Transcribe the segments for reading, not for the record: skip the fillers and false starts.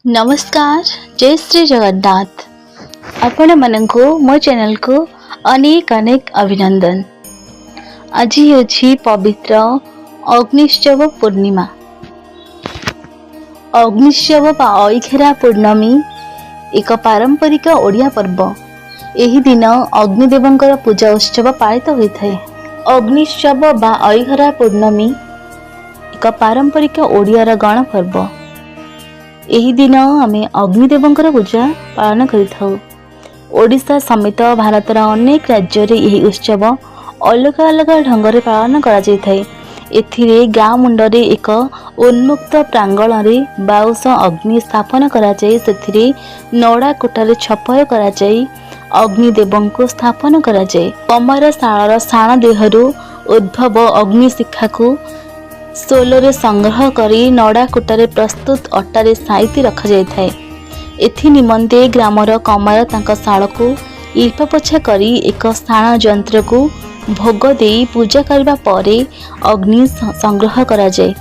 नमस्कार। जय श्री जगन्नाथ। आपण मानंको मो चैनल को अनेक अनेक अभिनंदन। आज होछि पवित्र अग्निश्चव पूर्णिमा। अग्निश्चव बा अइखेरा पूर्णमी एक पारंपरिक ओडिया पर्व। एही दिन अग्निदेवंकर पूजा उत्सव पालित होइथाय। अग्निश्चव बा अइखेरा पूर्णमी एक पारंपरिक ओडियार गण पर्व। एही दिन आमे अग्निदेवंकर पूजा पालन करिथाउ। ओडिशा समेत भारतर अनेक राज्य रे एही उत्सव अलग अलग ढंग रे पालन करा जायथाय। एथिरे गाँ मुंडरे एक उन्मुक्त प्रांगण रे बाउस अग्नि स्थापन करा जाय। सेथिरे नड़ा कोठारे छपर करा जाय। अग्निदेवंको स्थापन करा जाय। कमर शाळर शाण देहरु उद्भव अग्नि शिखा को सोलरे संग्रह करी नड़ा कोटारे प्रस्तुत अटारे साइती रखा जाय थाए। एथि निमंते ग्रामर कमार तांका शाल को इल्पा पोछा करी एक शाण यंत्र को भोग देई पूजा करबा परे अग्नि संग्रह करा जाय।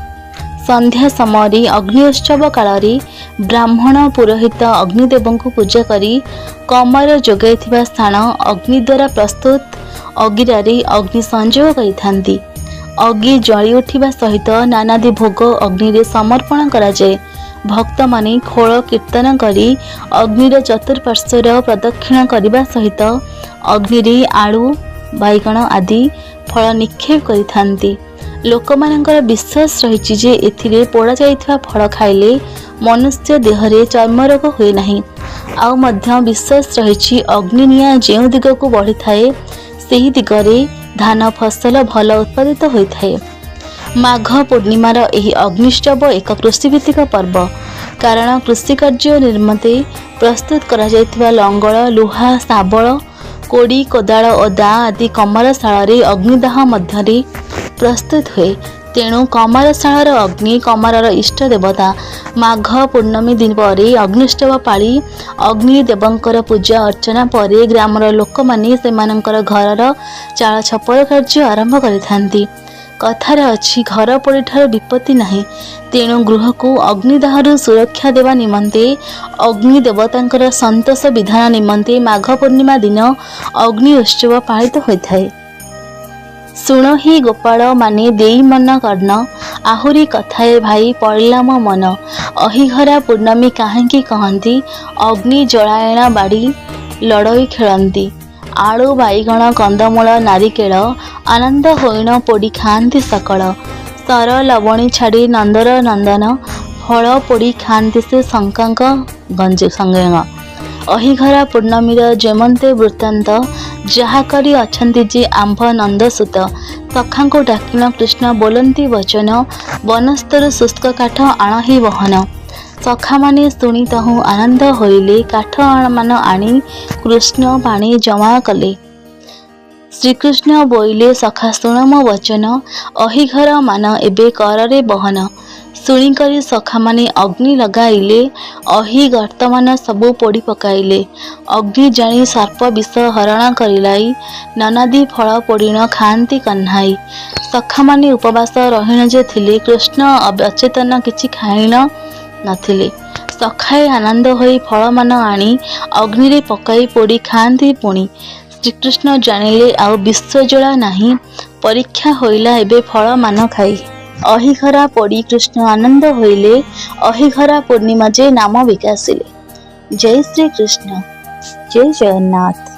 संध्या समय अग्नि उत्सव काल रे ब्राह्मण पुरोहित अग्निदेव को पूजा करी कमर जोगाइथिबा स्थान अग्नि द्वारा प्रस्तुत अगिरारे अग्नि संयोग करिथांती। अग्नि जली उठिबा सहित नानादी भोग अग्नि रे समर्पण करा जाय। भक्त माने खोल कीर्तन करी अग्निर चतुर्पार्श्वर प्रदक्षिण करबा सहित अग्नि रे आलू बैगण आदि फल निक्षेप करिथांती। लोकमानंकर विश्वास रहिछि जे एथिरे पोड़ा जाइथिबा फल खाइले मनुष्य देहरे चर्म रोग हुए नाही। आउ मध्य विश्वास रहिछि अग्नि निया जेउ दिग को बढ़ी थाए सेही दिगरे धान फसल भल उत्पादित होइथाए। माघ पूर्णिमार एही अग्निश्चव एक कृषिभित्तिक पर्व। कारण कृषि कार्य निमित्ते प्रस्तुत करा जायथिबा लंगल लुहा शाबल कोड़ी कोदाल और दा आदि कमरशाल अग्निदाह मध्य प्रस्तुत हुए। तेणु कमरशाल अग्नि कमरर इष्ट देवता। माघ पूर्णमी दिन पर अग्निश्चव पाली अग्नि देवंकर पूजा अर्चना पर ग्रामर लोक माने सेमानंकर घरर चाल छपर कार्य आरंभ करिथांती। कथार अछि घर पोड़ी ठार विपत्ति नाही। तेणु गृह को अग्निदाहरु सुरक्षा देवा निमंते अग्नि देवतांकर संतोष विधान निमंते माघ पूर्णिमा दिन अग्नि उत्सव पालित होइथाय। सुनो ही गोपाल माने देई मन कर्ण आहुरी कथाए भाई पड़िला मो मन। अहिघरा पूर्णमी काहेकि कहंती अग्नि जलायण बाड़ी लड़ई खेलंती। आलू बैगण कंदमूल नारिकेल आनंद होइण पोड़ी खांती सकल। सर लवणी छाड़ी नंदर नंदन फल पोड़ी खांती से शंकांक गंजे संगेंग। अहिघरा पूर्णमीर जेमंते वृत्तांत जहा करी अछंती जे आंभ नंदसुत सखा को डाकिन कृष्ण बोलंती वचन वनस्तर शुष्क काठ आण ही बहन। सखा माने शुणी तहु आनंद होइले काठ मान आनी कृष्ण पानी जमा कले। श्रीकृष्ण बोइले सखा शुण मो वचन अहिघर मान एबे कररे बहन। शुणी करी सखा माने अग्नि लगाइले अहि गर्तमान सबू पोड़ी पकाइले। अग्नि जानी सर्प विष हरण करिलाई ननादी फल पोड़ीण खांती कन्हाई। सखा माने उपवास रहीण जे थिले कृष्ण अचेतन किछि खाइण नथिले। सखाए आनंद होई फल मान आनी अग्नि रे पकाई पोड़ी खांती पुणी। श्रीकृष्ण जानिले आउ विश्व जला नाही परीक्षा होइला एबे फल मान खाई। अहिघरा पोड़ी कृष्ण आनंद होइले अहिघरा पूर्णिमा जे नाम विकासिले। जय श्री कृष्ण। जय जगन्नाथ।